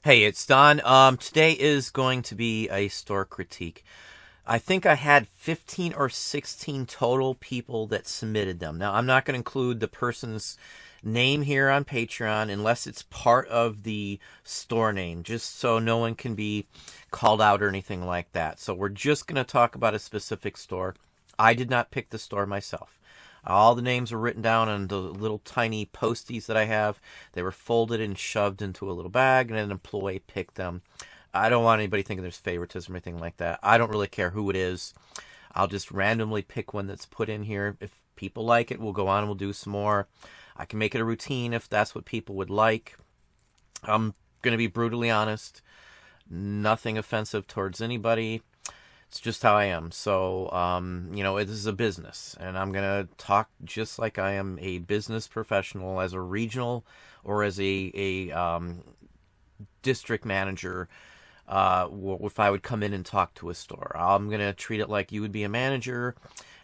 Hey, it's Don. Today is going to be a store critique. I think I had 15 or 16 total people that submitted them. Now, I'm not going to include the person's name here on Patreon unless it's part of the store name, just so no one can be called out or anything like that. So we're just going to talk about a specific store. I did not pick the store myself. All the names are written down on the little tiny posties that I have. They were folded and shoved into a little bag, and an employee picked them. I don't want anybody thinking there's favoritism or anything like that. I don't really care who it is. I'll just randomly pick one that's put in here. If people like it, we'll go on and we'll do some more. I can make it a routine if that's what people would like. I'm going to be brutally honest. Nothing offensive towards anybody. It's just how I am. So, this is a business, and I'm going to talk just like I am a business professional as a regional or as a district manager. If I would come in and talk to a store, I'm going to treat it like you would be a manager,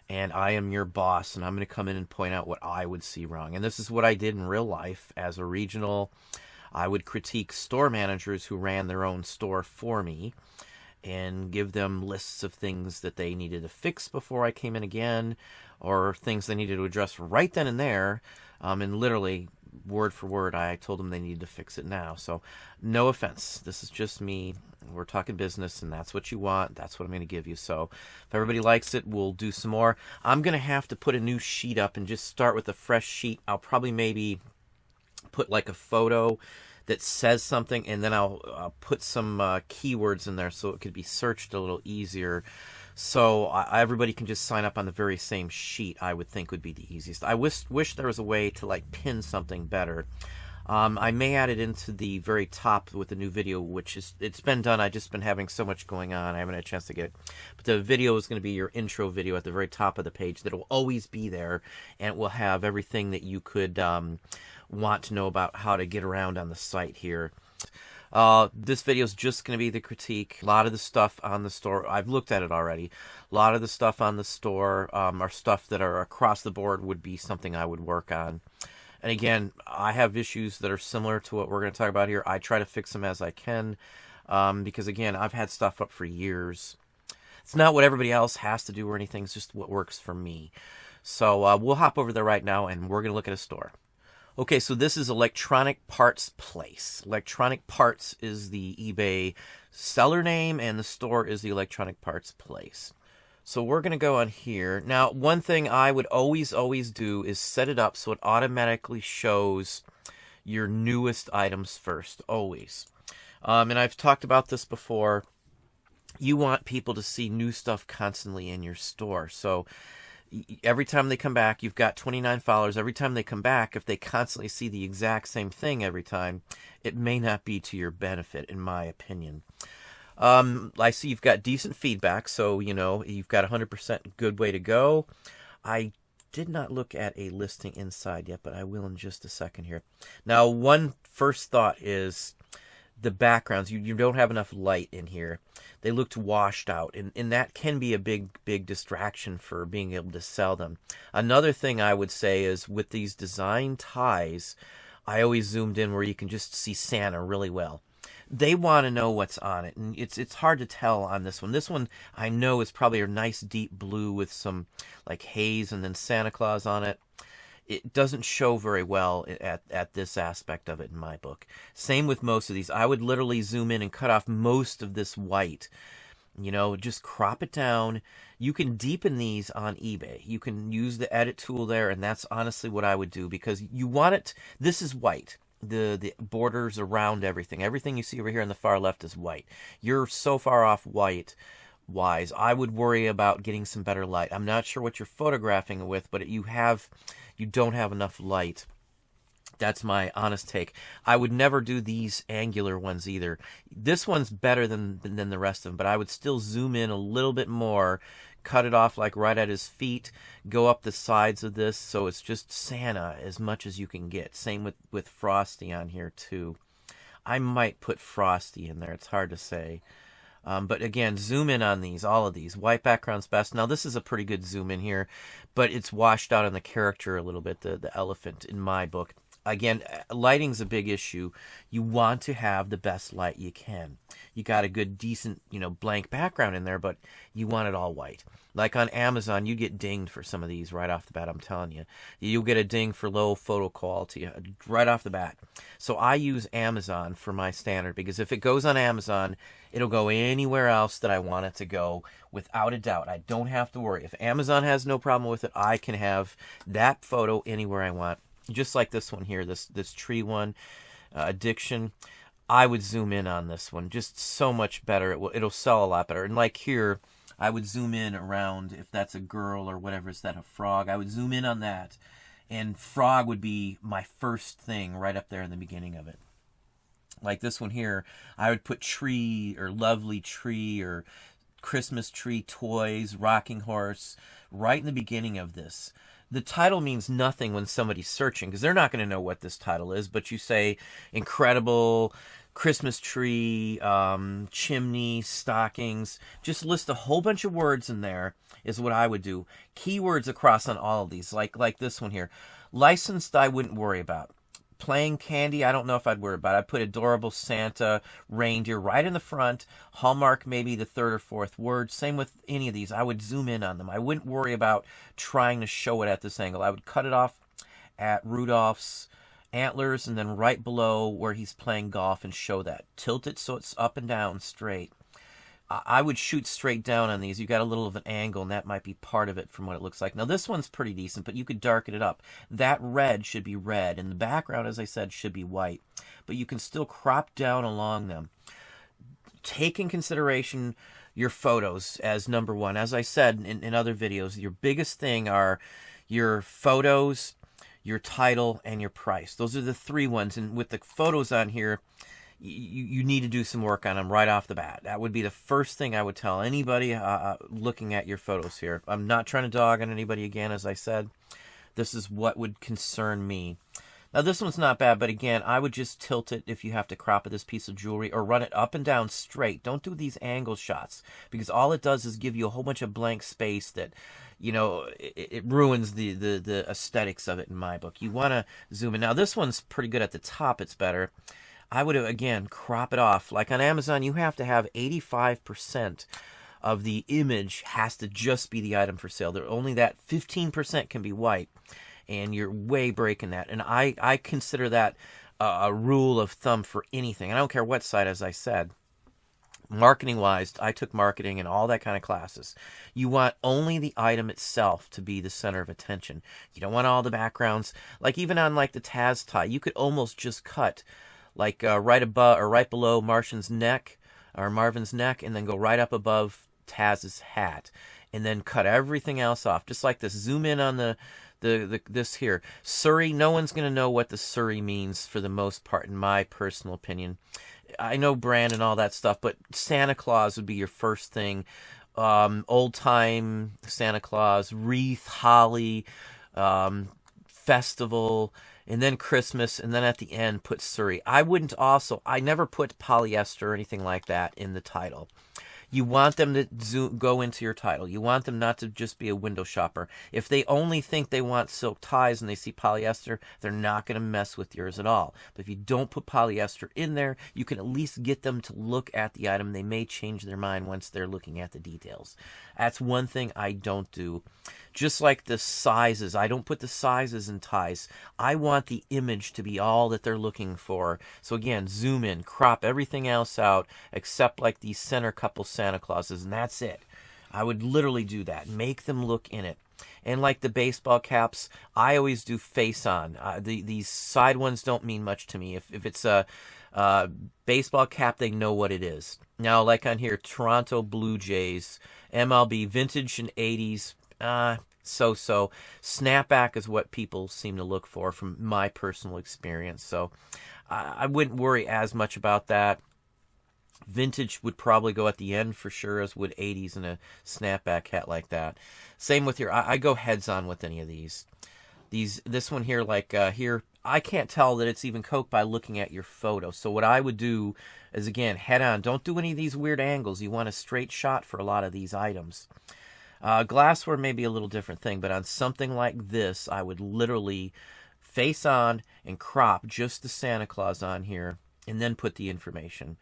and I am your boss, and I'm going to come in and point out what I would see wrong. And this is what I did in real life as a regional. I would critique store managers who ran their own store for me and give them lists of things that they needed to fix before I came in again, or things they needed to address right then and there. And literally, word for word, I told them they needed to fix it now. So, no offense. This is just me. We're talking business, and that's what you want. That's what I'm going to give you. So, if everybody likes it, we'll do some more. I'm going to have to put a new sheet up and just start with a fresh sheet. I'll probably maybe put like a photo that says something, and then I'll put some keywords in there so it could be searched a little easier. So everybody can just sign up on the very same sheet. I would think would be the easiest. I wish there was a way to like pin something better. I may add it into the very top with the new video, it's been done. I just been having so much going on. I haven't had a chance to get it. But the video is going to be your intro video at the very top of the page. That will always be there, and it will have everything that you could want to know about how to get around on the site here. This video is just going to be the critique. A lot of the stuff on the store, I've looked at it already. A lot of the stuff on the store are stuff that are across the board would be something I would work on. And again, I have issues that are similar to what we're going to talk about here. I try to fix them as I can because, again, I've had stuff up for years. It's not what everybody else has to do or anything. It's just what works for me. So we'll hop over there right now, and we're going to look at a store. Okay, so this is Electronic Parts Place. Electronic Parts is the eBay seller name, and the store is the Electronic Parts Place. So we're going to go on here. Now, one thing I would always do is set it up so it automatically shows your newest items first, always. And I've talked about this before. You want people to see new stuff constantly in your store. So every time they come back, you've got 29 followers. Every time they come back, if they constantly see the exact same thing every time, it may not be to your benefit, in my opinion. I see you've got decent feedback, so, you've got 100% good way to go. I did not look at a listing inside yet, but I will in just a second here. Now, one first thought is the backgrounds. You don't have enough light in here. They looked washed out, and that can be a big distraction for being able to sell them. Another thing I would say is with these design ties, I always zoomed in where you can just see Santa really well. They want to know what's on it, and it's hard to tell on this one. This one I know is probably a nice deep blue with some like haze and then Santa Claus on it. It doesn't show very well at this aspect of it in my book. Same with most of these. I would literally zoom in and cut off most of this white. Just crop it down. You can deepen these on eBay. You can use the edit tool there, and that's honestly what I would do because you want it. This is white. The borders around everything. Everything you see over here on the far left is white. You're so far off white wise. I would worry about getting some better light. I'm not sure what you're photographing with, but you don't have enough light. That's my honest take. I would never do these angular ones either. This one's better than the rest of them, but I would still zoom in a little bit more, cut it off like right at his feet, go up the sides of this so it's just Santa as much as you can get. Same with Frosty on here too. I might put Frosty in there. It's hard to say. But again, zoom in on these, all of these. White background's best. Now, this is a pretty good zoom in here, but it's washed out on the character a little bit, the elephant in my book. Again, lighting's a big issue. You want to have the best light you can. You got a good, decent, blank background in there, but you want it all white. Like on Amazon, you get dinged for some of these right off the bat, I'm telling you. You'll get a ding for low photo quality right off the bat. So I use Amazon for my standard, because if it goes on Amazon, it'll go anywhere else that I want it to go without a doubt. I don't have to worry. If Amazon has no problem with it, I can have that photo anywhere I want. Just like this one here, this tree one, Addiction. I would zoom in on this one, just so much better. It'll sell a lot better. And like here, I would zoom in around, if that's a girl or whatever, is that a frog? I would zoom in on that, and frog would be my first thing right up there in the beginning of it. Like this one here, I would put tree or lovely tree or Christmas tree, toys, rocking horse right in the beginning of this. The title means nothing when somebody's searching, because they're not going to know what this title is, but you say incredible, Christmas tree, chimney, stockings. Just list a whole bunch of words in there is what I would do. Keywords across on all of these, like this one here. Licensed, I wouldn't worry about. Playing candy, I don't know if I'd worry about it. I'd put adorable Santa, reindeer right in the front. Hallmark, maybe the third or fourth word. Same with any of these. I would zoom in on them. I wouldn't worry about trying to show it at this angle. I would cut it off at Rudolph's antlers, and then right below where he's playing golf, and show that. Tilt it so it's up and down straight. I would shoot straight down on these. You got a little of an angle, and that might be part of it from what it looks like. Now, this one's pretty decent, but you could darken it up. That red should be red, and the background, as I said, should be white. But you can still crop down along them. Take in consideration your photos as number one. As I said in other videos, your biggest thing are your photos, your title, and your price. Those are the three ones. And with the photos on here, you need to do some work on them right off the bat. That would be the first thing I would tell anybody looking at your photos here. I'm not trying to dog on anybody again, as I said. This is what would concern me. Now, this one's not bad, but again, I would just tilt it if you have to crop at this piece of jewelry, or run it up and down straight. Don't do these angle shots, because all it does is give you a whole bunch of blank space that, it ruins the aesthetics of it in my book. You want to zoom in. Now, this one's pretty good at the top. It's better. I would, again, crop it off. Like on Amazon, you have to have 85% of the image has to just be the item for sale. Only that 15% can be white, and you're way breaking that. And I consider that a rule of thumb for anything. I don't care what site, as I said. Marketing-wise, I took marketing and all that kind of classes. You want only the item itself to be the center of attention. You don't want all the backgrounds. Like even on like the Taz tie, you could almost just cut like right above or right below Marvin's neck, and then go right up above Taz's hat, and then cut everything else off, just like this. Zoom in on this here. Surrey, no one's going to know what the Surrey means for the most part, in my personal opinion. I know brand and all that stuff, but Santa Claus would be your first thing. Old-time Santa Claus, wreath, holly, festival, and then Christmas, and then at the end put Surrey. I never put polyester or anything like that in the title. You want them to go into your title. You want them not to just be a window shopper. If they only think they want silk ties and they see polyester, they're not going to mess with yours at all. But if you don't put polyester in there, you can at least get them to look at the item. They may change their mind once they're looking at the details. That's one thing I don't do. Just like the sizes, I don't put the sizes in ties. I want the image to be all that they're looking for. So again, zoom in, crop everything else out except like these center couple Santa Clauses, and that's it. I would literally do that. Make them look in it. And like the baseball caps, I always do face on. These side ones don't mean much to me. If it's a baseball cap, they know what it is. Now, like on here, Toronto Blue Jays, MLB, vintage and 80s, so-so. Snapback is what people seem to look for from my personal experience. So I wouldn't worry as much about that. Vintage would probably go at the end for sure, as would 80s and a snapback hat like that. Same with I go heads on with any of these. This one here, like here, I can't tell that it's even Coke by looking at your photo. So what I would do is, again, head on. Don't do any of these weird angles. You want a straight shot for a lot of these items. Glassware may be a little different thing, but on something like this, I would literally face on and crop just the Santa Claus on here, and then put the information.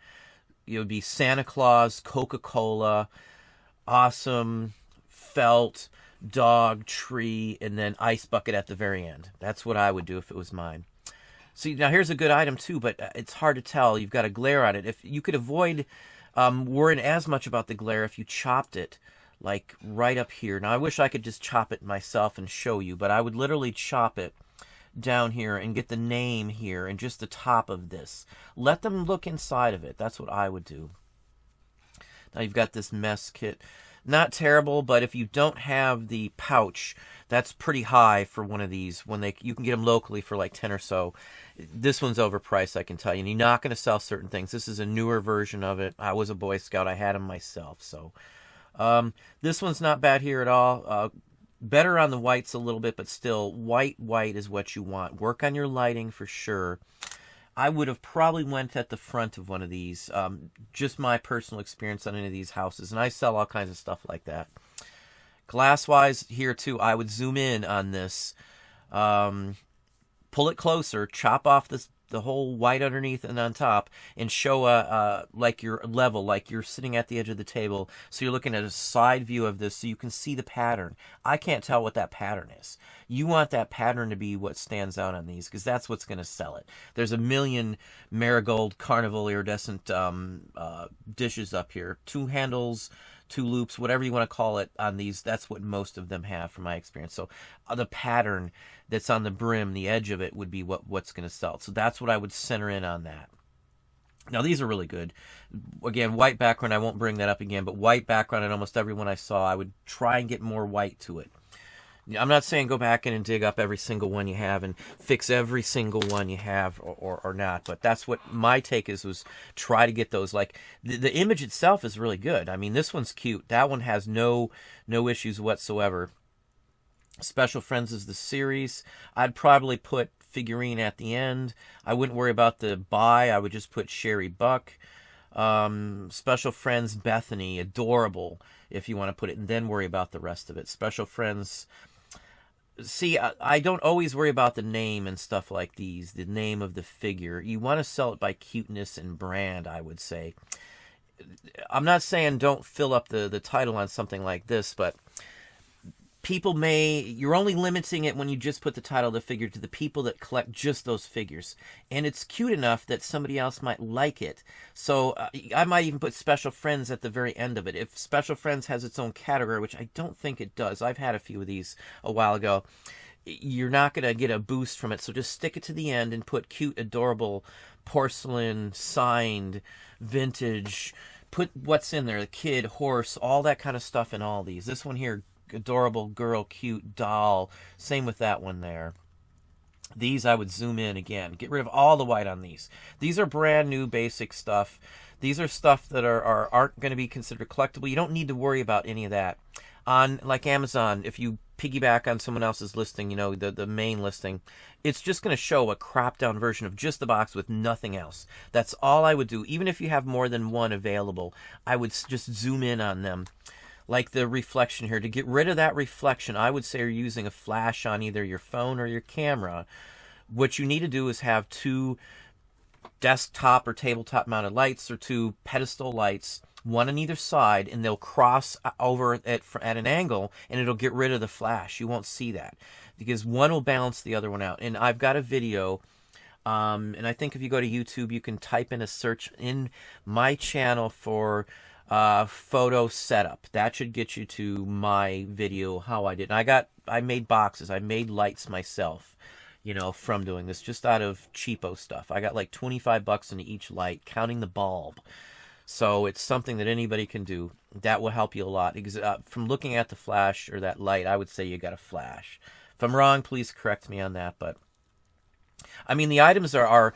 It would be Santa Claus, Coca-Cola, awesome, felt, dog, tree, and then ice bucket at the very end. That's what I would do if it was mine. See, now here's a good item too, but it's hard to tell. You've got a glare on it. If you could avoid worrying as much about the glare if you chopped it, like right up here. Now I wish I could just chop it myself and show you, but I would literally chop it down here and get the name here and just the top of this. Let them look inside of it. That's what I would do. Now you've got this mess kit. Not terrible, but if you don't have the pouch, that's pretty high for one of these. You can get them locally for like 10 or so. This one's overpriced, I can tell you. And you're not going to sell certain things. This is a newer version of it. I was a Boy Scout. I had them myself. So this one's not bad here at all. Better on the whites a little bit, but still, white is what you want. Work on your lighting for sure. I would have probably went at the front of one of these. Just my personal experience on any of these houses. And I sell all kinds of stuff like that. Glass-wise, here too, I would zoom in on this. Pull it closer. Chop off the whole white underneath and on top. And show like your level, like you're sitting at the edge of the table. So you're looking at a side view of this so you can see the pattern. I can't tell what that pattern is. You want that pattern to be what stands out on these, because that's what's going to sell it. There's a million marigold carnival iridescent dishes up here. 2 handles, 2 loops, whatever you want to call it on these. That's what most of them have from my experience. So the pattern that's on the brim, the edge of it, would be what's going to sell. So that's what I would center in on that. Now, these are really good. Again, white background, I won't bring that up again, but white background on almost every one I saw, I would try and get more white to it. I'm not saying go back in and dig up every single one you have and fix every single one you have or not, but that's what my take was try to get those. Like, the image itself is really good. I mean, this one's cute. That one has no issues whatsoever. Special Friends is the series. I'd probably put figurine at the end. I wouldn't worry about the buy. I would just put Sherry Buck. Special Friends Bethany, adorable, if you want to put it, and then worry about the rest of it. Special Friends... See, I don't always worry about the name and stuff like these, the name of the figure. You want to sell it by cuteness and brand, I would say. I'm not saying don't fill up the title on something like this, but you're only limiting it when you just put the title of the figure to the people that collect just those figures. And it's cute enough that somebody else might like it. So I might even put Special Friends at the very end of it. If Special Friends has its own category, which I don't think it does. I've had a few of these a while ago. You're not going to get a boost from it. So just stick it to the end and put cute, adorable, porcelain, signed, vintage. Put what's in there, the kid, horse, all that kind of stuff in all these. This one here, adorable girl, cute doll. Same with that one there. These I would zoom in again. Get rid of all the white on these. These are brand new basic stuff. These are stuff that aren't going to be considered collectible. You don't need to worry about any of that. On like Amazon, if you piggyback on someone else's listing, you know, the main listing, it's just going to show a cropped down version of just the box with nothing else. That's all I would do. Even if you have more than one available, I would just zoom in on them. Like the reflection here. To get rid of that reflection, I would say you're using a flash on either your phone or your camera. What you need to do is have 2 desktop or tabletop mounted lights or 2 pedestal lights, one on either side, and they'll cross over at an angle, and it'll get rid of the flash. You won't see that because one will balance the other one out. And I've got a video, and I think if you go to YouTube, you can type in a search in my channel for photo setup. That should get you to my video how I did. And I made boxes. I made lights myself, you know, from doing this, just out of cheapo stuff. I got like $25 into each light, counting the bulb. So it's something that anybody can do. That will help you a lot. Because from looking at the flash or that light, I would say you got a flash. If I'm wrong, please correct me on that. But I mean, the items are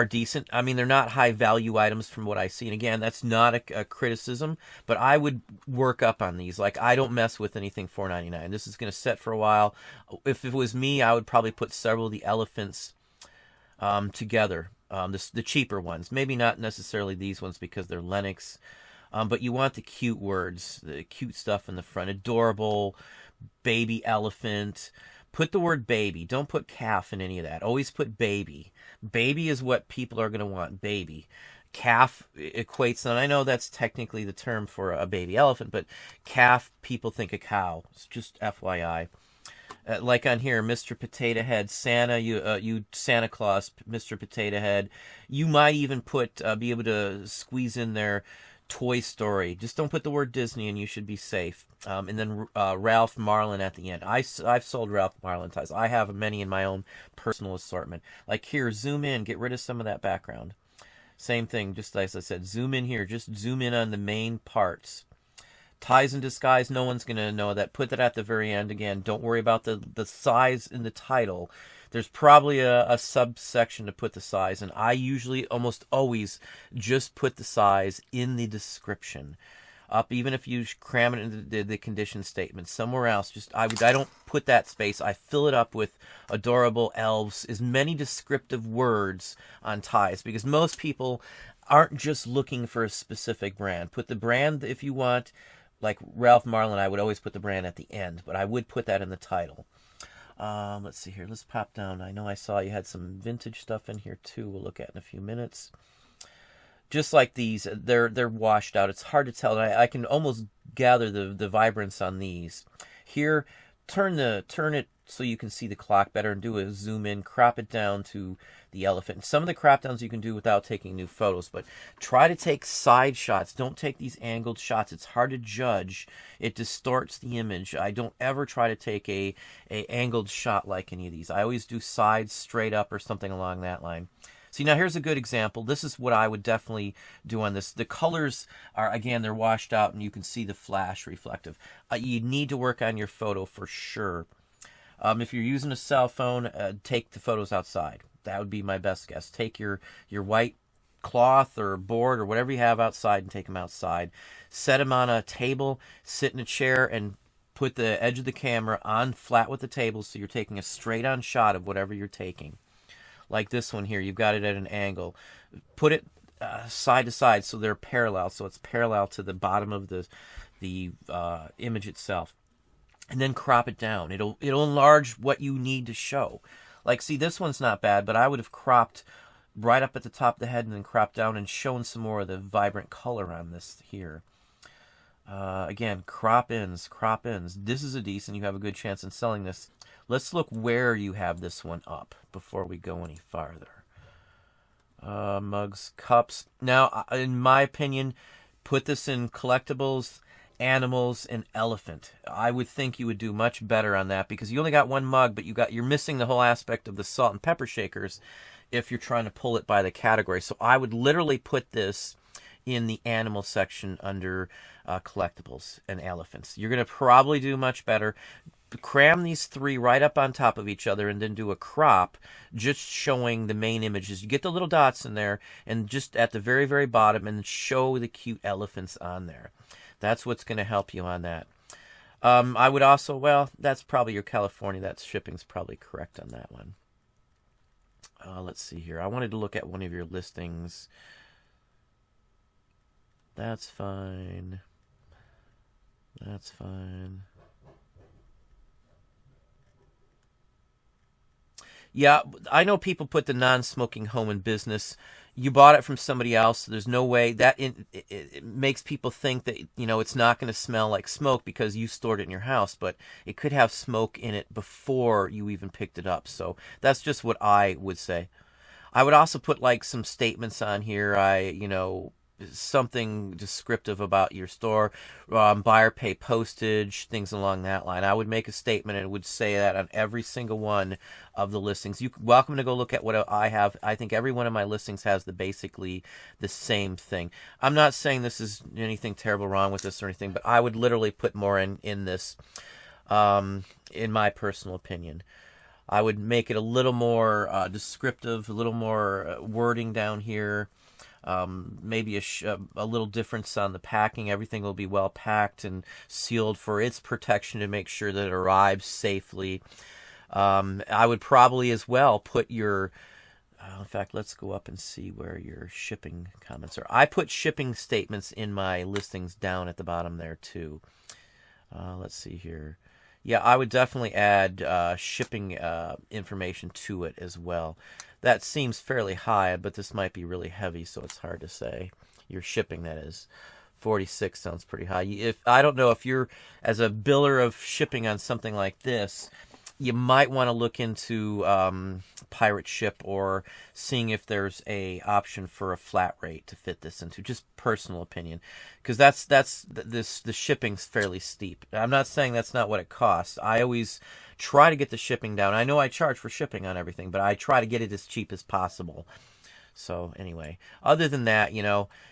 decent. I mean, they're not high value items from what I see. And again, that's not a criticism, but I would work up on these. Like, I don't mess with anything $4.99. This is going to set for a while. If it was me, I would probably put several of the elephants together. The cheaper ones. Maybe not necessarily these ones because they're Lenox. But you want the cute words, the cute stuff in the front. Adorable, baby elephant, Put the word baby. Don't put calf in any of that. Always put baby. Baby is what people are going to want. Baby. Calf equates, and I know that's technically the term for a baby elephant, but calf, people think a cow. It's just FYI. Like on here, Mr. Potato Head, Santa, you Santa Claus, Mr. Potato Head. You might even be able to squeeze in there Toy Story. Just don't put the word Disney and you should be safe. And then Ralph Marlin at the end. I've sold Ralph Marlin ties. I have many in my own personal assortment. Like here, zoom in, get rid of some of that background. Same thing, just as I said, zoom in here. Just zoom in on the main parts. Ties in disguise, no one's going to know that. Put that at the very end. Again, don't worry about the size in the title. There's probably a subsection to put the size, and I usually almost always just put the size in the description. Up, even if you cram it into the condition statement somewhere else, I don't put that space. I fill it up with adorable elves, as many descriptive words on ties, because most people aren't just looking for a specific brand. Put the brand if you want. Like Ralph Marlin, I would always put the brand at the end, but I would put that in the title. Let's see here. Let's pop down. I know I saw you had some vintage stuff in here too. We'll look at in a few minutes. Just like these, they're washed out. It's hard to tell. I can almost gather the vibrance on these. Here, turn it so you can see the clock better and do a zoom in, crop it down to the elephant. Some of the crop downs you can do without taking new photos, but try to take side shots. Don't take these angled shots. It's hard to judge. It distorts the image. I don't ever try to take a angled shot like any of these. I always do sides straight up or something along that line. See, now here's a good example. This is what I would definitely do on this. The colors are, again, they're washed out and you can see the flash reflective. You need to work on your photo for sure. If you're using a cell phone, take the photos outside. That would be my best guess. Take your white cloth or board or whatever you have outside and take them outside. Set them on a table, sit in a chair, and put the edge of the camera on flat with the table so you're taking a straight-on shot of whatever you're taking. Like this one here, you've got it at an angle. Put it side to side so they're parallel, so it's parallel to the bottom of the image itself. And then crop it down. It'll enlarge what you need to show. Like, see, this one's not bad, but I would have cropped right up at the top of the head and then cropped down and shown some more of the vibrant color on this here. Again, crop ins. This is a decent. You have a good chance in selling this. Let's look where you have this one up before we go any farther. Mugs, cups. Now, in my opinion, put this in collectibles, animals, and elephant. I would think you would do much better on that because you only got one mug, but you're missing the whole aspect of the salt and pepper shakers if you're trying to pull it by the category. So I would literally put this in the animal section under collectibles and elephants. You're going to probably do much better. Cram these three right up on top of each other and then do a crop just showing the main images. You get the little dots in there and just at the very, very bottom and show the cute elephants on there. That's what's going to help you on that. I would also, well, that's probably your California. That shipping's probably correct on that one. Let's see here. I wanted to look at one of your listings. That's fine. That's fine. Yeah, I know people put the non-smoking home and business. You bought it from somebody else. So there's no way that it makes people think that, it's not going to smell like smoke because you stored it in your house, but it could have smoke in it before you even picked it up. So that's just what I would say. I would also put like some statements on here. Something descriptive about your store, buyer pay postage, things along that line. I would make a statement and would say that on every single one of the listings. You're welcome to go look at what I have. I think every one of my listings has basically the same thing. I'm not saying this is anything terrible wrong with this or anything, but I would literally put more in this, in my personal opinion. I would make it a little more descriptive, a little more wording down here. Maybe a little difference on the packing. Everything will be well packed and sealed for its protection to make sure that it arrives safely. I would probably as well put your, in fact, let's go up and see where your shipping comments are. I put shipping statements in my listings down at the bottom there too. Let's see here. Yeah, I would definitely add shipping information to it as well. That seems fairly high, but this might be really heavy, so it's hard to say. Your shipping, that is. 46 sounds pretty high. If I don't know if you're as a biller of shipping on something like this, you might want to look into Pirate Ship or seeing if there's a option for a flat rate to fit this into. Just personal opinion, because the shipping's fairly steep. I'm not saying that's not what it costs. I always try to get the shipping down. I know I charge for shipping on everything, but I try to get it as cheap as possible. So anyway, other than that,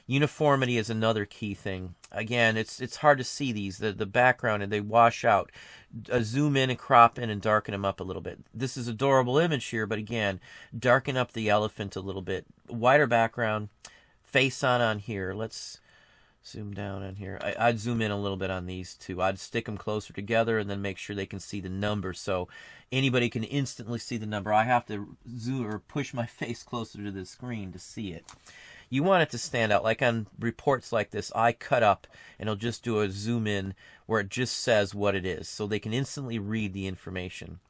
uniformity is another key thing. Again, it's hard to see these, the background, and they wash out. Zoom in and crop in and darken them up a little bit. This is adorable image here, but again, darken up the elephant a little bit. Wider background, face on here. Let's zoom down on here. I'd zoom in a little bit on these two. I'd stick them closer together and then make sure they can see the number so anybody can instantly see the number. I have to zoom or push my face closer to the screen to see it. You want it to stand out. Like on reports like this, I cut up and it'll just do a zoom in where it just says what it is so they can instantly read the information.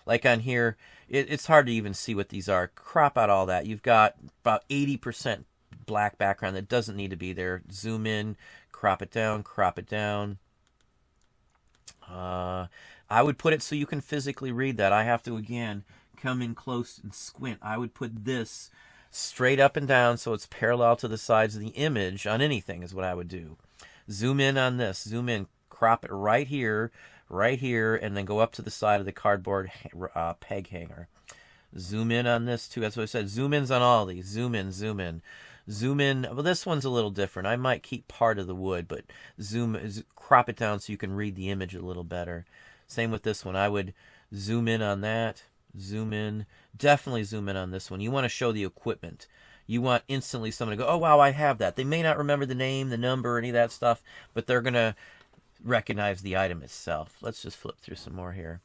Like on here, it's hard to even see what these are. Crop out all that. You've got about 80% black background that doesn't need to be there. Zoom in, crop it down, crop it down. I would put it so you can physically read that. I have to, again, come in close and squint. I would put this straight up and down so it's parallel to the sides of the image on anything is what I would do. Zoom in on this. Zoom in, crop it right here, and then go up to the side of the cardboard peg hanger. Zoom in on this too. That's what I said. Zoom ins on all these. Zoom in, zoom in. Zoom in. Well, this one's a little different. I might keep part of the wood, but crop it down so you can read the image a little better. Same with this one. I would zoom in on that. Zoom in. Definitely zoom in on this one. You want to show the equipment. You want instantly someone to go, oh, wow, I have that. They may not remember the name, the number, any of that stuff, but they're going to recognize the item itself. Let's just flip through some more here.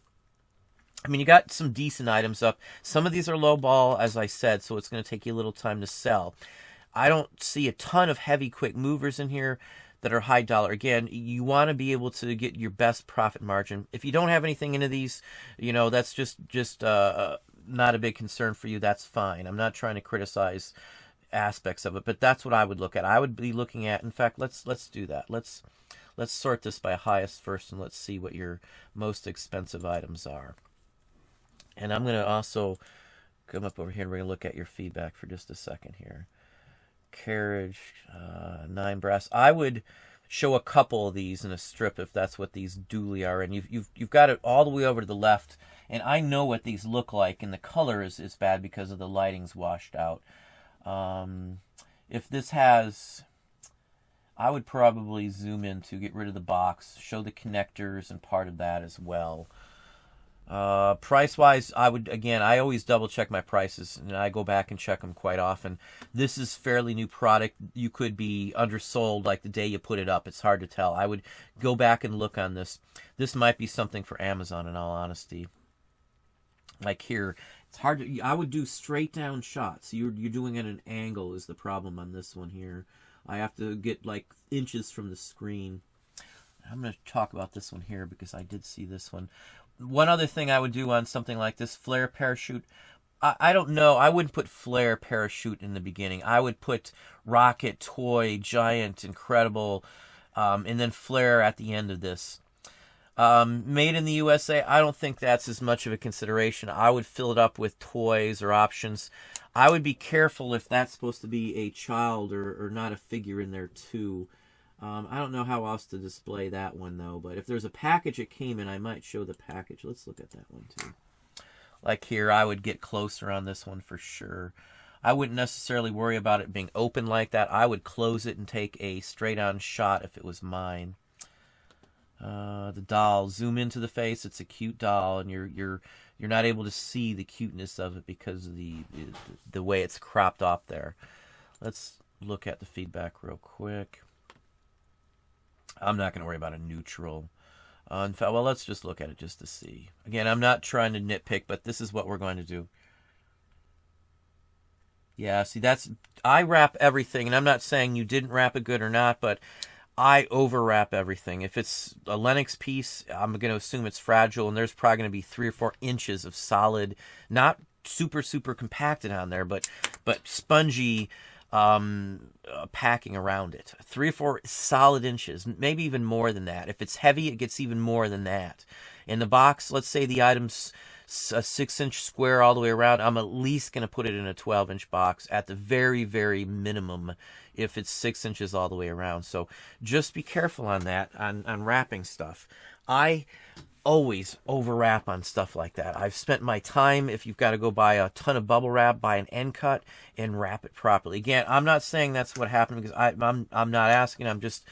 I mean, you got some decent items up. Some of these are low ball, as I said, so it's going to take you a little time to sell. I don't see a ton of heavy, quick movers in here that are high dollar. Again, you want to be able to get your best profit margin. If you don't have anything into these, that's just not a big concern for you. That's fine. I'm not trying to criticize aspects of it, but that's what I would look at. I would be looking at, in fact, let's do that. Let's sort this by highest first, and let's see what your most expensive items are. And I'm going to also come up over here and we're going to look at your feedback for just a second here. Carriage, 9 brass. I would show a couple of these in a strip if that's what these dually are, and you've got it all the way over to the left, and I know what these look like, and the color is bad because of the lighting's washed out. If this has, I would probably zoom in to get rid of the box, show the connectors and part of that as well. Price-wise, I always double-check my prices, and I go back and check them quite often. This is fairly new product. You could be undersold like the day you put it up. It's hard to tell. I would go back and look on this. This might be something for Amazon, in all honesty. Like here, it's hard to. I would do straight-down shots. You're doing it at an angle is the problem on this one here. I have to get like inches from the screen. I'm going to talk about this one here because I did see this one. One other thing I would do on something like this, flare parachute, I don't know. I wouldn't put flare parachute in the beginning. I would put rocket, toy, giant, incredible, and then flare at the end of this. Made in the USA, I don't think that's as much of a consideration. I would fill it up with toys or options. I would be careful if that's supposed to be a child or not a figure in there too. I don't know how else to display that one, though. But if there's a package it came in, I might show the package. Let's look at that one, too. Like here, I would get closer on this one for sure. I wouldn't necessarily worry about it being open like that. I would close it and take a straight-on shot if it was mine. The doll, zoom into the face. It's a cute doll, and you're not able to see the cuteness of it because of the way it's cropped off there. Let's look at the feedback real quick. I'm not going to worry about a neutral. In fact, well, let's just look at it just to see. Again, I'm not trying to nitpick, but this is what we're going to do. Yeah, see, I wrap everything, and I'm not saying you didn't wrap it good or not, but I overwrap everything. If it's a Lenox piece, I'm going to assume it's fragile, and there's probably going to be 3 or 4 inches of solid, not super, super compacted on there, but spongy packing around it. 3 or 4 solid inches, maybe even more than that. If it's heavy, it gets even more than that. In the box, let's say the item's a 6-inch square all the way around, I'm at least going to put it in a 12-inch box at the very, very minimum if it's 6 inches all the way around. So just be careful on that, on wrapping stuff. I always overwrap on stuff like that. I've spent my time, if you've got to go buy a ton of bubble wrap, buy an end cut and wrap it properly. Again, I'm not saying that's what happened, because I'm not asking. I'm just,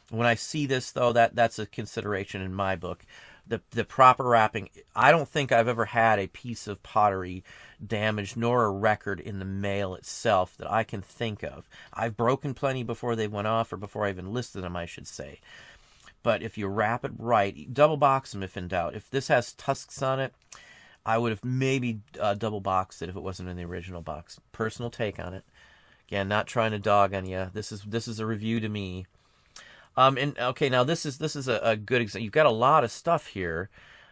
when I see this though, that's a consideration in my book. The proper wrapping. I don't think I've ever had a piece of pottery damaged, nor a record in the mail itself that I can think of. I've broken plenty before they went off, or before I even listed them, I should say. But if you wrap it right, double box them if in doubt. If this has tusks on it, I would have maybe double boxed it if it wasn't in the original box. Personal take on it. Again, not trying to dog on you. This is a review to me. And okay, now this is a good example. You've got a lot of stuff here,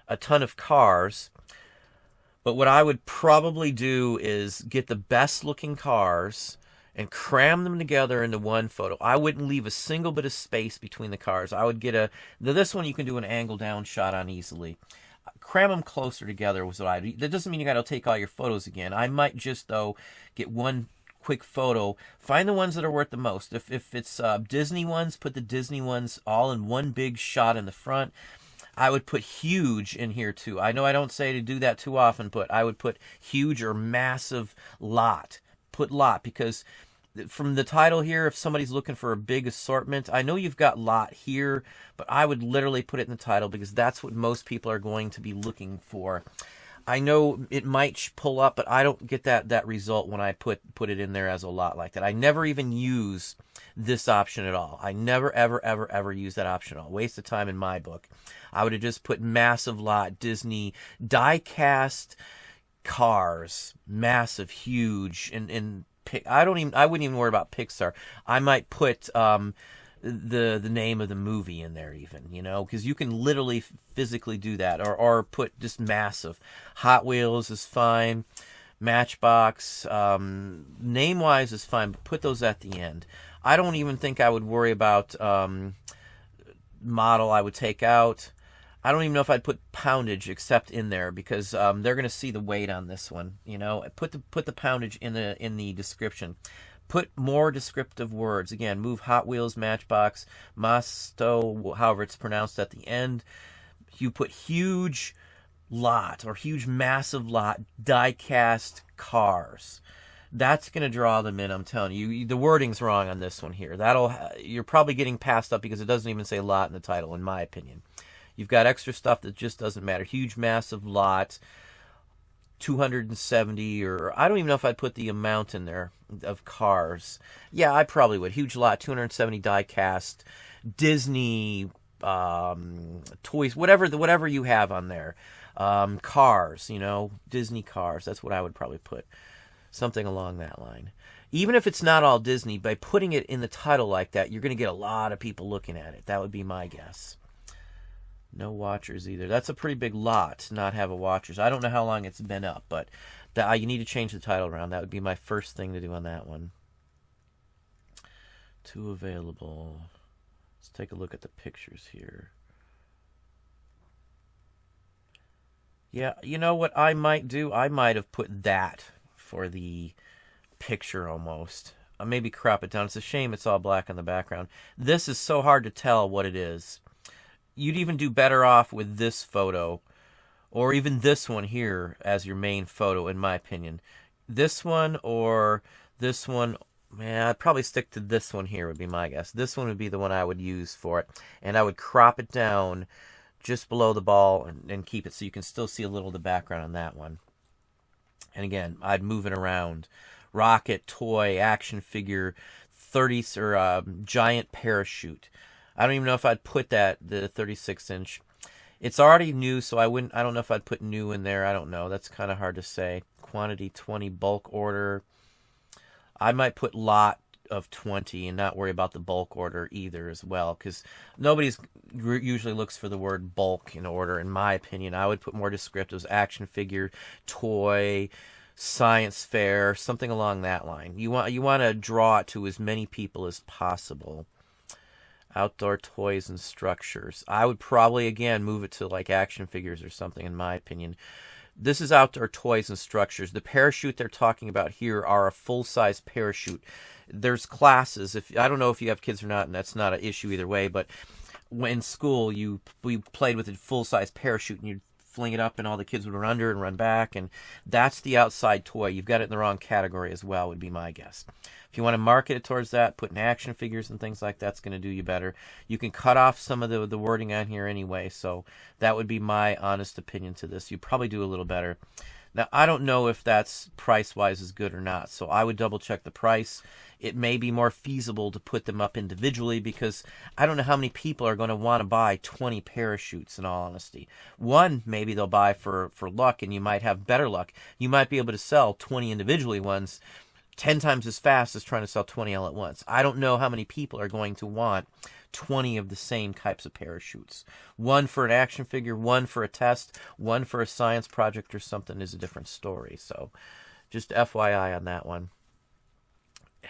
a ton of cars. But what I would probably do is get the best looking cars and cram them together into one photo. I wouldn't leave a single bit of space between the cars. I would get this one you can do an angle down shot on easily. Cram them closer together was what I do. That doesn't mean you got to take all your photos again. I might just, though, get one quick photo. Find the ones that are worth the most. If it's Disney ones, put the Disney ones all in one big shot in the front. I would put huge in here too. I know I don't say to do that too often, but I would put huge or massive lot. Put lot, because from the title here, if somebody's looking for a big assortment, I know you've got lot here, but I would literally put it in the title, because that's what most people are going to be looking for. I know it might pull up, but I don't get that result when I put it in there as a lot like that. I never even use this option at all. I never, ever, ever, ever use that option at all. Waste of time in my book. I would have just put massive lot, Disney, die-cast cars, massive, huge, and I wouldn't even worry about Pixar. I might put the name of the movie in there even, because you can literally physically do that, or put just massive. Hot Wheels is fine. Matchbox, name-wise is fine, but put those at the end. I don't even think I would worry about model I would take out. I don't even know if I'd put poundage except in there, because they're going to see the weight on this one. Put the poundage in the description. Put more descriptive words. Again, move Hot Wheels, Matchbox, Masto, however it's pronounced at the end. You put huge lot or huge massive lot die-cast cars. That's going to draw them in, I'm telling you. The wording's wrong on this one here. You're probably getting passed up because it doesn't even say lot in the title, in my opinion. You've got extra stuff that just doesn't matter. Huge, massive lot, 270, or I don't even know if I'd put the amount in there of cars. Yeah, I probably would. Huge lot, 270 die-cast, Disney, toys, whatever you have on there. Cars, Disney cars. That's what I would probably put. Something along that line. Even if it's not all Disney, by putting it in the title like that, you're going to get a lot of people looking at it. That would be my guess. No watchers either. That's a pretty big lot to not have a watchers. I don't know how long it's been up, but you need to change the title around. That would be my first thing to do on that one. 2 available. Let's take a look at the pictures here. Yeah, you know what I might do? I might have put that for the picture almost. Maybe crop it down. It's a shame it's all black in the background. This is so hard to tell what it is. You'd even do better off with this photo, or even this one here as your main photo, in my opinion. This one or this one, man, I'd probably stick to this one here would be my guess. This one would be the one I would use for it, and I would crop it down just below the ball and keep it so you can still see a little of the background on that one. And again, I'd move it around. Rocket, toy, action figure, 30 or giant parachute. I don't even know if I'd put the 36-inch. It's already new, so I don't know if I'd put new in there. I don't know. That's kind of hard to say. Quantity 20, bulk order. I might put lot of 20 and not worry about the bulk order either as well, because nobody's usually looks for the word bulk in order. In my opinion, I would put more descriptives: action figure, toy, science fair, something along that line. You want to draw it to as many people as possible. Outdoor toys and structures, I would probably again move it to like action figures or something, in my opinion. This is outdoor toys and structures. The parachute they're talking about here are a full-size parachute. There's classes. I don't know if you have kids or not, and that's not an issue either way, but in school we played with a full-size parachute, and you'd fling it up and all the kids would run under and run back, and that's the outside toy. You've got it in the wrong category as well, would be my guess. If you want to market it towards that, putting action figures and things like that's going to do you better. You can cut off some of the wording on here anyway, so that would be my honest opinion to this. You probably do a little better. Now, I don't know if that's price-wise is good or not, so I would double-check the price. It may be more feasible to put them up individually, because I don't know how many people are going to want to buy 20 parachutes, in all honesty. One, maybe they'll buy for luck, and you might have better luck. You might be able to sell 20 individually ones 10 times as fast as trying to sell 20 all at once. I don't know how many people are going to want 20 of the same types of parachutes. One for an action figure, one for a test, one for a science project or something is a different story. So just FYI on that one.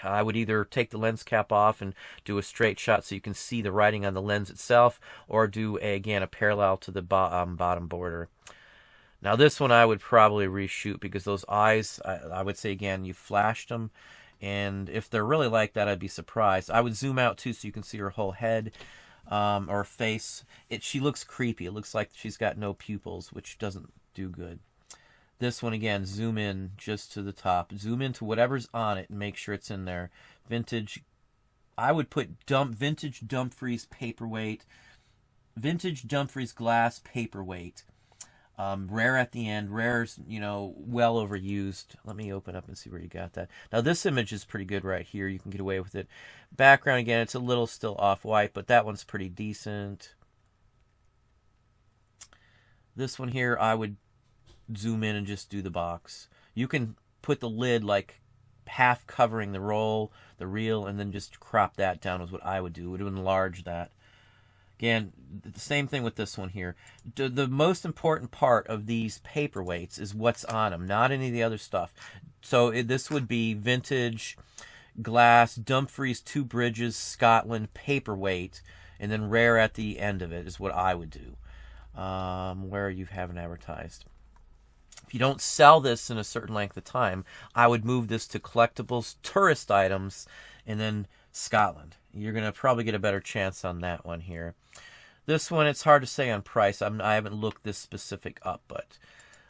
I would either take the lens cap off and do a straight shot so you can see the writing on the lens itself, or do, again, a parallel to the bottom border. Now this one I would probably reshoot, because those eyes, I would say again, you flashed them, and if they're really like that, I'd be surprised. I would zoom out too so you can see her whole head or face. She looks creepy. It looks like she's got no pupils, which doesn't do good. This one again, zoom in just to the top. Zoom into whatever's on it and make sure it's in there. Vintage, I would put vintage Dumfries paperweight, vintage Dumfries glass paperweight. Rare at the end. Rare's, well overused. Let me open up and see where you got that. Now, this image is pretty good right here. You can get away with it. Background, again, it's a little still off-white, but that one's pretty decent. This one here, I would zoom in and just do the box. You can put the lid like half covering the reel, and then just crop that down is what I would do. It would enlarge that. Again, the same thing with this one here. The most important part of these paperweights is what's on them, not any of the other stuff. So this would be vintage glass Dumfries Two Bridges Scotland paperweight, and then rare at the end of it is what I would do. Where you haven't advertised. If you don't sell this in a certain length of time, I would move this to collectibles, tourist items, and then Scotland. You're going to probably get a better chance on that one here. This one, it's hard to say on price. I haven't looked this specific up, but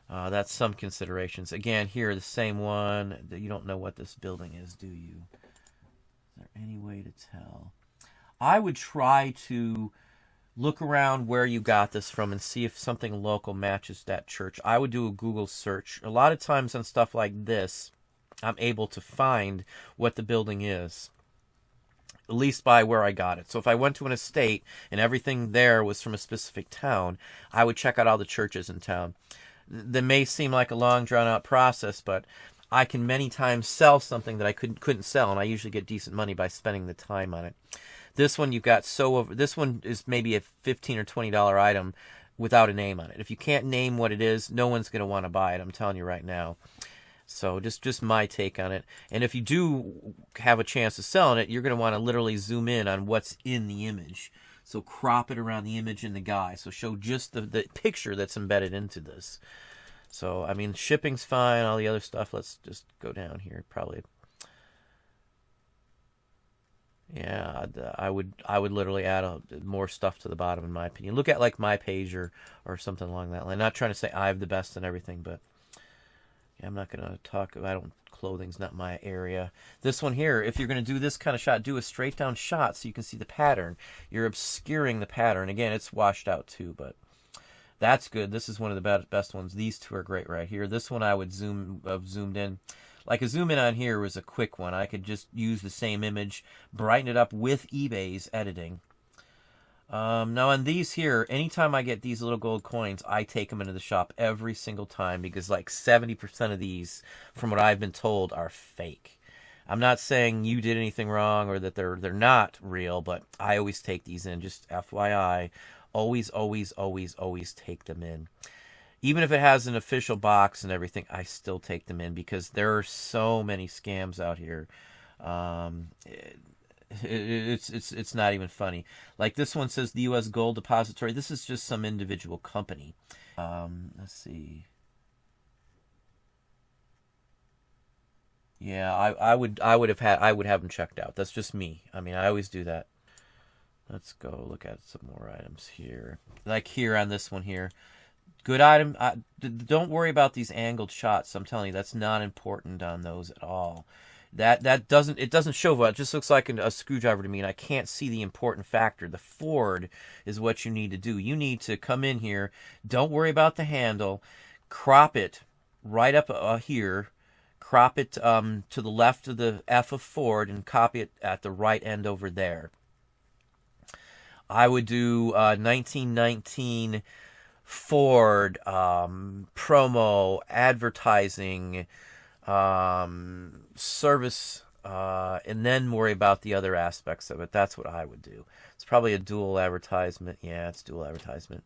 that's some considerations. Again, here, the same one. You don't know what this building is, do you? Is there any way to tell? I would try to look around where you got this from and see if something local matches that church. I would do a Google search. A lot of times on stuff like this, I'm able to find what the building is, at least by where I got it. So if I went to an estate and everything there was from a specific town, I would check out all the churches in town. That may seem like a long, drawn-out process, but I can many times sell something that I couldn't sell, and I usually get decent money by spending the time on it. This one you've got this one is maybe a $15 or $20 item without a name on it. If you can't name what it is, no one's going to want to buy it. I'm telling you right now. So just my take on it. And if you do have a chance of selling it, you're going to want to literally zoom in on what's in the image. So crop it around the image and the guy. So show just the picture that's embedded into this. So, I mean, shipping's fine, all the other stuff. Let's just go down here. Probably. Yeah, I would literally add more stuff to the bottom, in my opinion. Look at like my page or something along that line. Not trying to say I have the best and everything, but yeah, I'm not going to talk. Clothing's not my area. This one here, if you're going to do this kind of shot, do a straight down shot so you can see the pattern. You're obscuring the pattern. Again, it's washed out too, but that's good. This is one of the best ones. These two are great right here. This one I would zoomed in. Like a zoom in on here was a quick one. I could just use the same image, brighten it up with eBay's editing. Now on these here, anytime I get these little gold coins, I take them into the shop every single time, because like 70% of these, from what I've been told, are fake. I'm not saying you did anything wrong or that they're not real, but I always take these in. Just FYI, always, always, always, always take them in. Even if it has an official box and everything, I still take them in because there are so many scams out here. It's not even funny. Like this one says the U.S. Gold Depository. This is just some individual company. Let's see. Yeah, I would have them checked out. That's just me. I mean, I always do that. Let's go look at some more items here. Like here on this one here. Good item. Don't worry about these angled shots. I'm telling you, that's not important on those at all. That doesn't show well. It just looks like a screwdriver to me, and I can't see the important factor. The Ford is what you need to do. You need to come in here. Don't worry about the handle. Crop it right up here. Crop it to the left of the F of Ford and copy it at the right end over there. I would do 1919 Ford promo advertising service, and then worry about the other aspects of it. That's what I would do. It's probably a dual advertisement. Yeah, it's dual advertisement.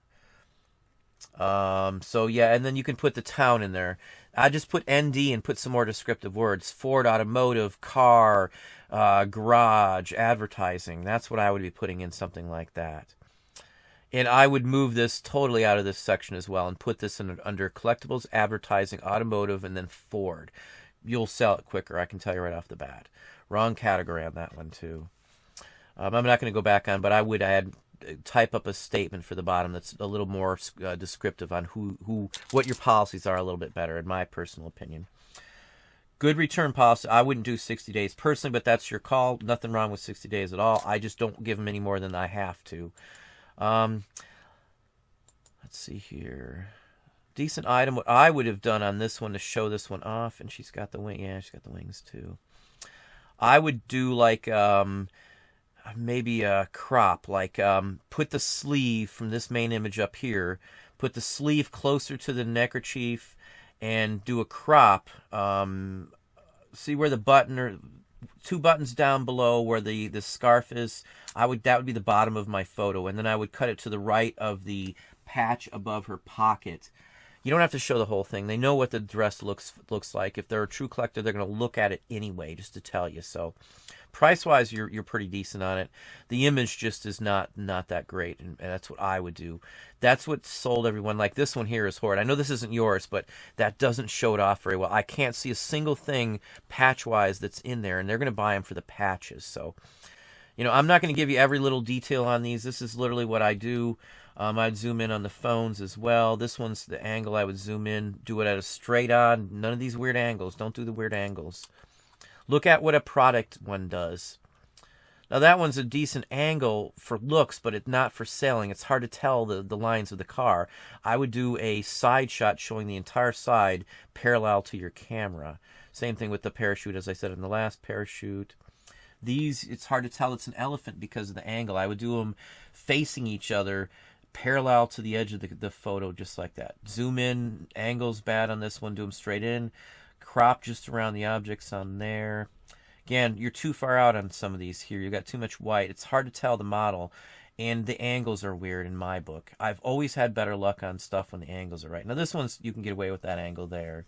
So yeah, and then you can put the town in there. I just put ND and put some more descriptive words. Ford Automotive, car, garage, advertising. That's what I would be putting in something like that. And I would move this totally out of this section as well and put this under collectibles, advertising, automotive, and then Ford. You'll sell it quicker, I can tell you right off the bat. Wrong category on that one, too. I'm not going to go back on, but I would type up a statement for the bottom that's a little more descriptive on what your policies are a little bit better, in my personal opinion. Good return policy. I wouldn't do 60 days personally, but that's your call. Nothing wrong with 60 days at all. I just don't give them any more than I have to. Let's see here. Decent item. What I would have done on this one to show this one off, and she's got the wing. Yeah, she's got the wings too. I would do like maybe a crop, like put the sleeve from this main image up here, put the sleeve closer to the neckerchief, and do a crop. See where the button or 2 buttons down below where the scarf is. That would be the bottom of my photo, and then I would cut it to the right of the patch above her pocket. You don't have to show the whole thing. They know what the dress looks like. If they're a true collector, they're going to look at it anyway, just to tell you. So, price-wise, you're pretty decent on it. The image just is not that great, and that's what I would do. That's what sold everyone. Like this one here is Horde. I know this isn't yours, but that doesn't show it off very well. I can't see a single thing patch-wise that's in there, and they're going to buy them for the patches. So, I'm not going to give you every little detail on these. This is literally what I do. I'd zoom in on the phones as well. This one's the angle I would zoom in. Do it at a straight on. None of these weird angles. Don't do the weird angles. Look at what a product one does. Now that one's a decent angle for looks, but it's not for selling. It's hard to tell the lines of the car. I would do a side shot showing the entire side parallel to your camera. Same thing with the parachute, as I said in the last parachute. These, it's hard to tell it's an elephant because of the angle. I would do them facing each other, parallel to the edge of the photo, just like that. Zoom in, angle's bad on this one, do them straight in. Crop just around the objects on there. Again, you're too far out on some of these here. You got too much white. It's hard to tell the model, and the angles are weird in my book. I've always had better luck on stuff when the angles are right. Now this one's, you can get away with that angle there.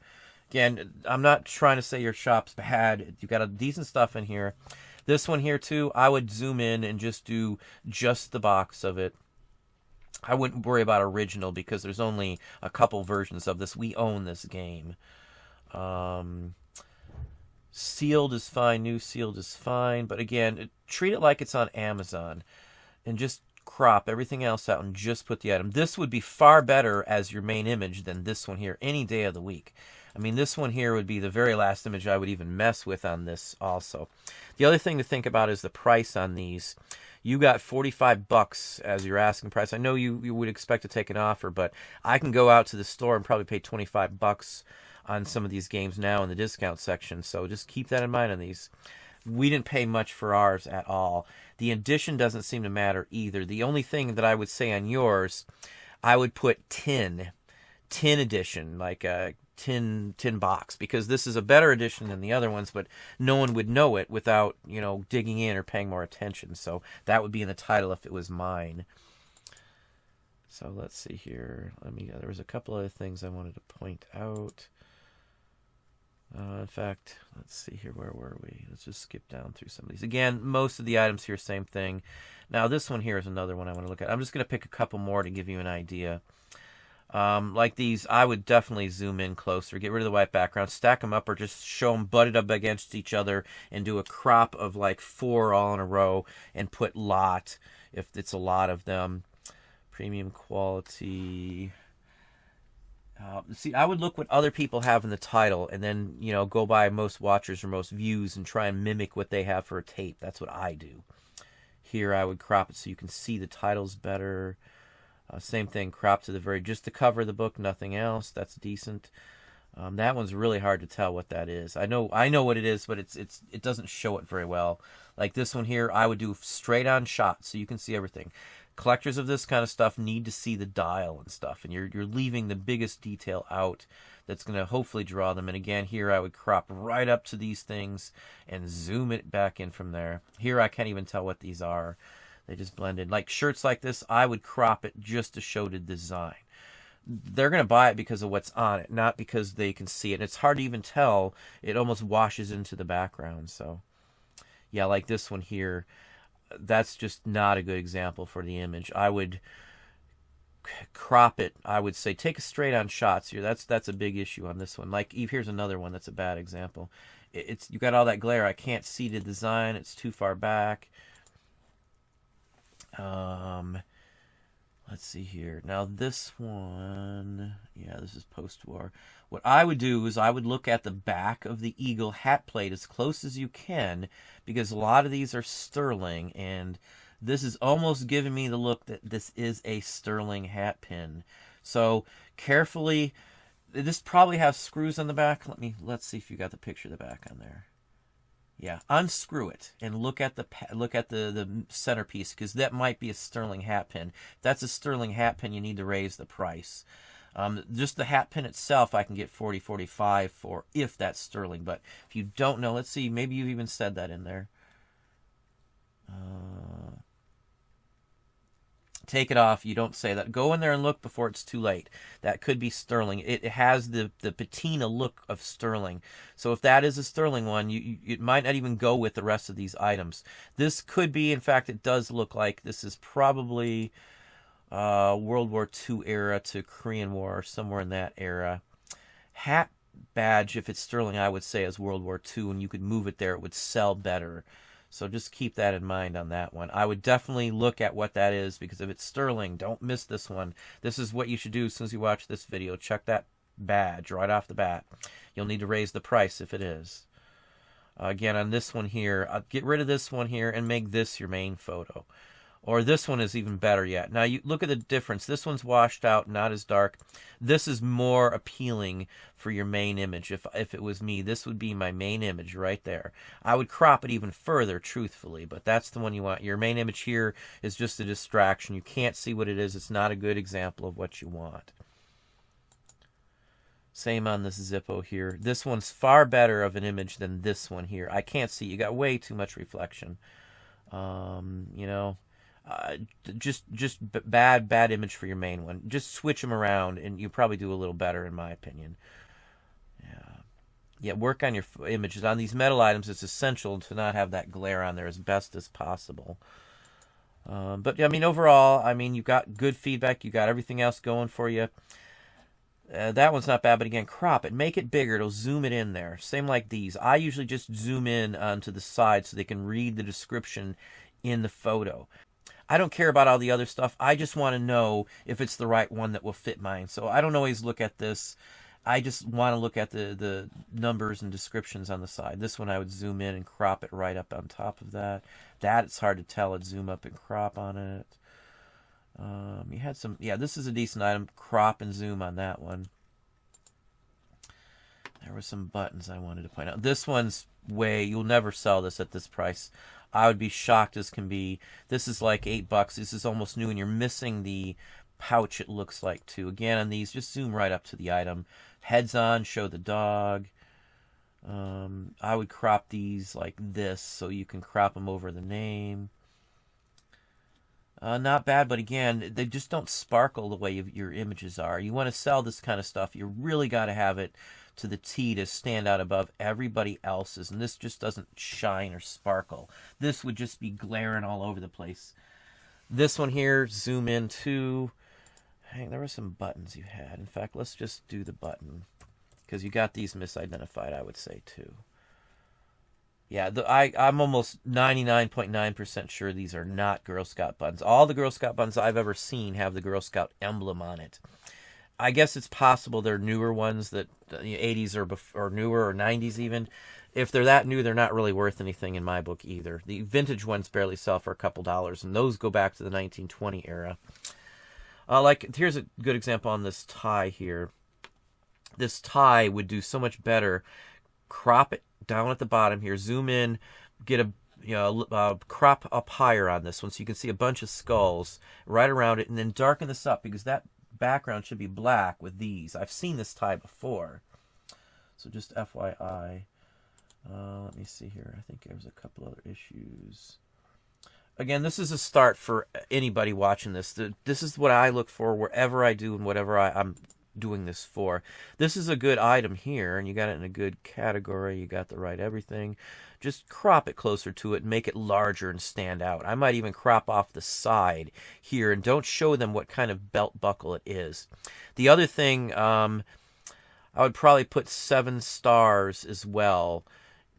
Again, I'm not trying to say your shop's bad. You got a decent stuff in here. This one here too, I would zoom in and just do just the box of it. I wouldn't worry about original because there's only a couple versions of this. We own this game. Sealed is fine. New sealed is fine. But again, treat it like it's on Amazon. And just crop everything else out and just put the item. This would be far better as your main image than this one here any day of the week. I mean, this one here would be the very last image I would even mess with on this also. The other thing to think about is the price on these. You got $45 as your asking price. I know you would expect to take an offer, but I can go out to the store and probably pay $25 on some of these games now in the discount section. So just keep that in mind on these. We didn't pay much for ours at all. The edition doesn't seem to matter either. The only thing that I would say on yours, I would put tin edition, like tin box, because this is a better edition than the other ones, but no one would know it without, you know, digging in or paying more attention. So that would be in the title if it was mine. So let's see here. There was a couple other things I wanted to point out. In fact, let's see here. Where were we? Let's just skip down through some of these. Again, most of the items here, same thing. Now, this one here is another one I want to look at. I'm just going to pick a couple more to give you an idea. Like these, I would definitely zoom in closer, get rid of the white background, stack them up, or just show them butted up against each other and do a crop of like 4 all in a row and put lot if it's a lot of them. Premium quality. See, I would look what other people have in the title and then, you know, go by most watchers or most views and try and mimic what they have for a tape. That's what I do. Here I would crop it so you can see the titles better. Same thing, crop to the just the cover of the book, nothing else. That's decent. That one's really hard to tell what that is. I know what it is, but it doesn't show it very well. Like this one here, I would do straight on shot so you can see everything. Collectors of this kind of stuff need to see the dial and stuff, and you're leaving the biggest detail out that's going to hopefully draw them. And again, here I would crop right up to these things and zoom it back in from there. Here I can't even tell what these are. They just blended. Like shirts like this, I would crop it just to show the design. They're going to buy it because of what's on it, not because they can see it. And it's hard to even tell. It almost washes into the background. So, yeah, like this one here. That's just not a good example for the image. I would crop it. I would say take a straight on shots here. That's a big issue on this one. Like here's another one that's a bad example. You got all that glare. I can't see the design. It's too far back. Let's see here. Now this one, yeah, this is post-war. What I would do is I would look at the back of the eagle hat plate as close as you can, because a lot of these are sterling, and this is almost giving me the look that this is a sterling hat pin. So carefully, this probably has screws on the back. Let's see if you got the picture of the back on there. Yeah, unscrew it and look at the centerpiece, because that might be a sterling hat pin. If that's a sterling hat pin, you need to raise the price. Just the hat pin itself, I can get $40, $45 for if that's sterling. But if you don't know, let's see, maybe you've even said that in there. Take it off. You don't say that. Go in there and look before it's too late. That could be sterling. It has the patina look of sterling. So if that is a sterling one, it might not even go with the rest of these items. This could be, in fact, it does look like this is probably World War II era to Korean War, somewhere in that era. Hat badge, if it's sterling, I would say is World War II, and you could move it there. It would sell better. So just keep that in mind on that one. I would definitely look at what that is, because if it's sterling, don't miss this one. This is what you should do as soon as you watch this video. Check that badge right off the bat. You'll need to raise the price if it is. Again, on this one here, get rid of this one here and make this your main photo. Or this one is even better yet. Now, you look at the difference. This one's washed out, not as dark. This is more appealing for your main image. If it was me, this would be my main image right there. I would crop it even further, truthfully, but that's the one you want. Your main image here is just a distraction. You can't see what it is. It's not a good example of what you want. Same on this Zippo here. This one's far better of an image than this one here. I can't see. You got way too much reflection. You know... just bad image for your main one. Just switch them around, and you probably do a little better, in my opinion. Yeah, work on your images. On these metal items, it's essential to not have that glare on there as best as possible. But, I mean, overall, I mean, you got good feedback. You got everything else going for you. That one's not bad, but again, crop it. Make it bigger. It'll zoom it in there. Same like these. I usually just zoom in onto the side so they can read the description in the photo. I don't care about all the other stuff. I just want to know if it's the right one that will fit mine. So I don't always look at this. I just want to look at the numbers and descriptions on the side. This one I would zoom in and crop it right up on top of that. That it's hard to tell. I'd zoom up and crop on it. You had some, yeah, this is a decent item. Crop and zoom on that one. There were some buttons I wanted to point out. This one's you'll never sell this at this price. I would be shocked as can be. This is like $8. This is almost new, and you're missing the pouch it looks like too. Again, on these, just zoom right up to the item. Heads on, show the dog. I would crop these like this so you can crop them over the name. Not bad, but again, they just don't sparkle the way your images are. You want to sell this kind of stuff, you really got to have it to the T to stand out above everybody else's, and this just doesn't shine or sparkle. This would just be glaring all over the place. This one here, zoom in too. Hey, there were some buttons you had. In fact, let's just do the button, because you got these misidentified, I would say, too. Yeah, I'm almost 99.9% sure these are not Girl Scout buttons. All the Girl Scout buttons I've ever seen have the Girl Scout emblem on it. I guess it's possible they're newer ones that 80s or newer, or 90s even. If they're that new, they're not really worth anything in my book either. The vintage ones barely sell for a couple dollars, and those go back to the 1920 era. Like, here's a good example on this tie here. This tie would do so much better. Crop it down at the bottom here, zoom in, get a crop up higher on this one so you can see a bunch of skulls right around it, and then darken this up because that background should be black with these. I've seen this tie before, so just FYI. Let me see here. I think there's a couple other issues. Again, this is a start for anybody watching this. This is what I look for wherever I do and whatever I'm doing this for. This is a good item here, and you got it in a good category. You got the right everything. Just crop it closer to it and make it larger and stand out. I might even crop off the side here, and don't show them what kind of belt buckle it is. The other thing, I would probably put 7 stars as well,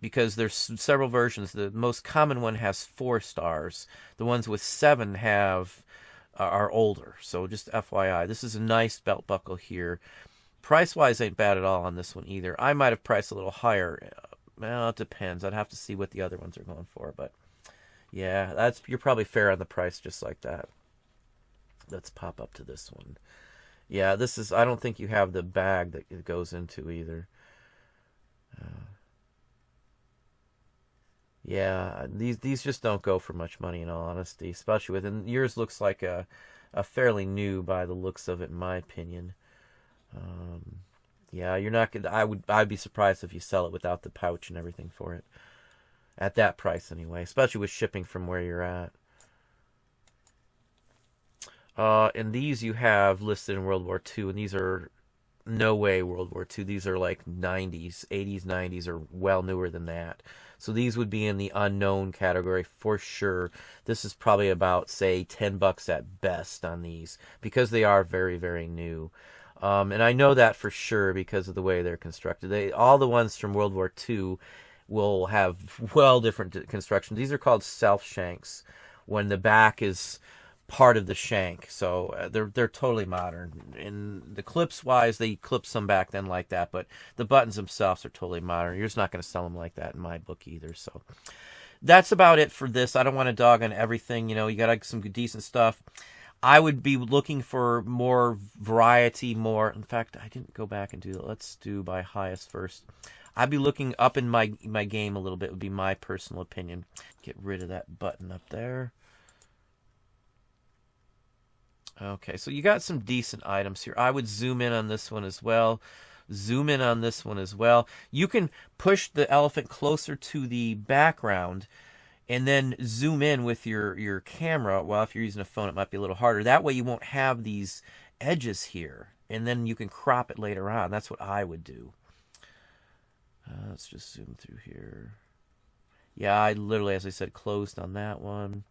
because there's several versions. The most common one has 4 stars. The ones with 7 are older. So just FYI, this is a nice belt buckle here. Price-wise ain't bad at all on this one either. I might have priced a little higher. Well, it depends. I'd have to see what the other ones are going for. But yeah, you're probably fair on the price just like that. Let's pop up to this one. Yeah, this is, I don't think you have the bag that it goes into either. Yeah, these just don't go for much money in all honesty, especially with, and yours looks like a fairly new by the looks of it in my opinion. Yeah, you're not gonna, I'd be surprised if you sell it without the pouch and everything for it. At that price anyway, especially with shipping from where you're at. And these you have listed in World War II, and these are no way World War II. These are like 90s, 80s, 90s, or well newer than that. So these would be in the unknown category for sure. This is probably about, say, $10 at best on these, because they are very, very new. And I know that for sure because of the way they're constructed. All the ones from World War II will have well different construction. These are called self shanks, when the back is part of the shank. So they're totally modern. And the clips wise, they clip some back then like that, but the buttons themselves are totally modern. You're just not going to sell them like that in my book either. So that's about it for this. I don't want to dog on everything. You know, you got some decent stuff. I would be looking for more variety, more. In fact, I didn't go back and do that. Let's do by highest first. I'd be looking up in my game a little bit, would be my personal opinion. Get rid of that button up there. Okay, so you got some decent items here. I would zoom in on this one as well. Zoom in on this one as well. You can push the elephant closer to the background and then zoom in with your camera. Well, if you're using a phone, it might be a little harder. That way you won't have these edges here, and then you can crop it later on. That's what I would do. Let's just zoom through here. Yeah, I literally, as I said, closed on that one.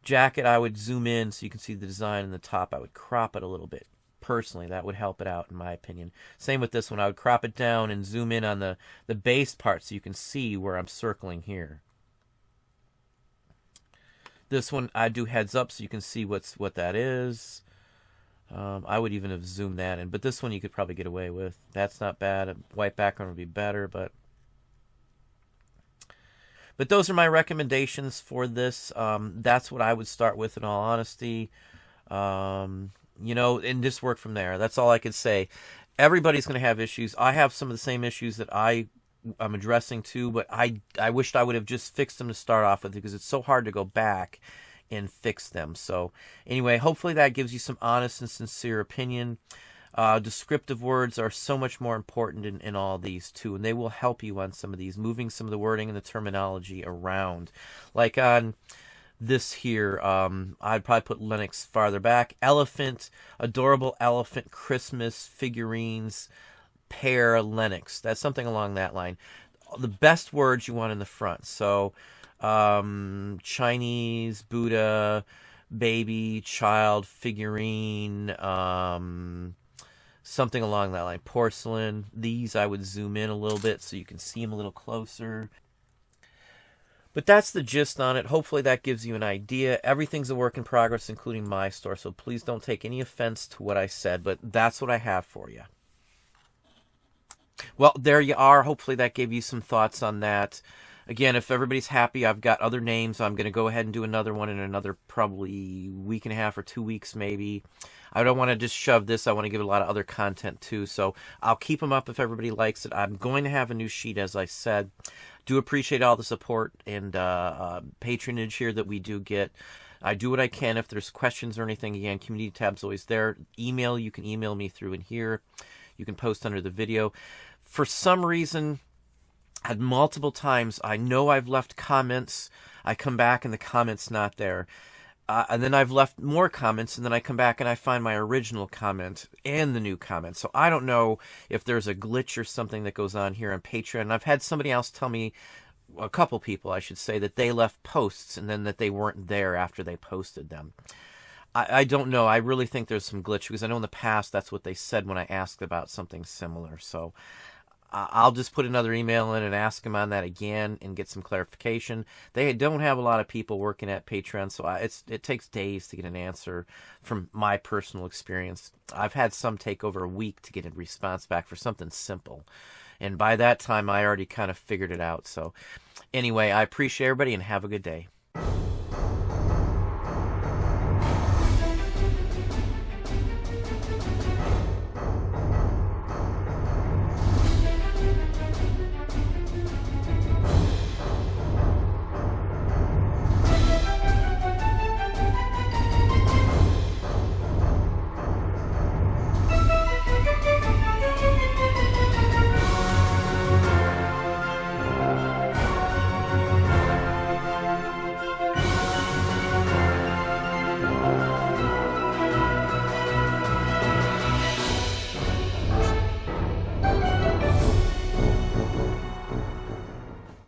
Jacket, I would zoom in so you can see the design in the top. I would crop it a little bit. Personally, that would help it out, in my opinion. Same with this one. I would crop it down and zoom in on the base part so you can see where I'm circling here. This one, I do heads up so you can see what that is. I would even have zoomed that in. But this one you could probably get away with. That's not bad. A white background would be better, but those are my recommendations for this. That's what I would start with, in all honesty. You know, and just work from there. That's all I could say. Everybody's going to have issues. I have some of the same issues that I'm addressing too, but I wished I would have just fixed them to start off with, because it's so hard to go back and fix them. So anyway, hopefully that gives you some honest and sincere opinion. Descriptive words are so much more important in all these too, and they will help you on some of these, moving some of the wording and the terminology around. Like on this here, I'd probably put Lennox farther back. Elephant, adorable elephant, Christmas figurines, pear, Lennox. That's something along that line. The best words you want in the front. So Chinese, Buddha, baby, child, figurine, something along that line. Porcelain. These I would zoom in a little bit so you can see them a little closer. But that's the gist on it. Hopefully that gives you an idea. Everything's a work in progress, including my store, so please don't take any offense to what I said, but that's what I have for you. Well, there you are. Hopefully that gave you some thoughts on that. Again, if everybody's happy, I've got other names. I'm going to go ahead and do another one in another probably week and a half or 2 weeks maybe. I don't want to just shove this. I want to give a lot of other content too. So I'll keep them up if everybody likes it. I'm going to have a new sheet, as I said. Do appreciate all the support and patronage here that we do get. I do what I can. If there's questions or anything, again, community tab's always there. Email, you can email me through in here. You can post under the video. For some reason, at multiple times, I know I've left comments. I come back and the comment's not there. And then I've left more comments, and then I come back and I find my original comment and the new comment. So I don't know if there's a glitch or something that goes on here on Patreon. And I've had somebody else tell me, a couple people I should say, that they left posts and then that they weren't there after they posted them. I don't know. I really think there's some glitch, because I know in the past that's what they said when I asked about something similar. So I'll just put another email in and ask them on that again and get some clarification. They don't have a lot of people working at Patreon, so it takes days to get an answer from my personal experience. I've had some take over a week to get a response back for something simple. And by that time, I already kind of figured it out. So anyway, I appreciate everybody and have a good day.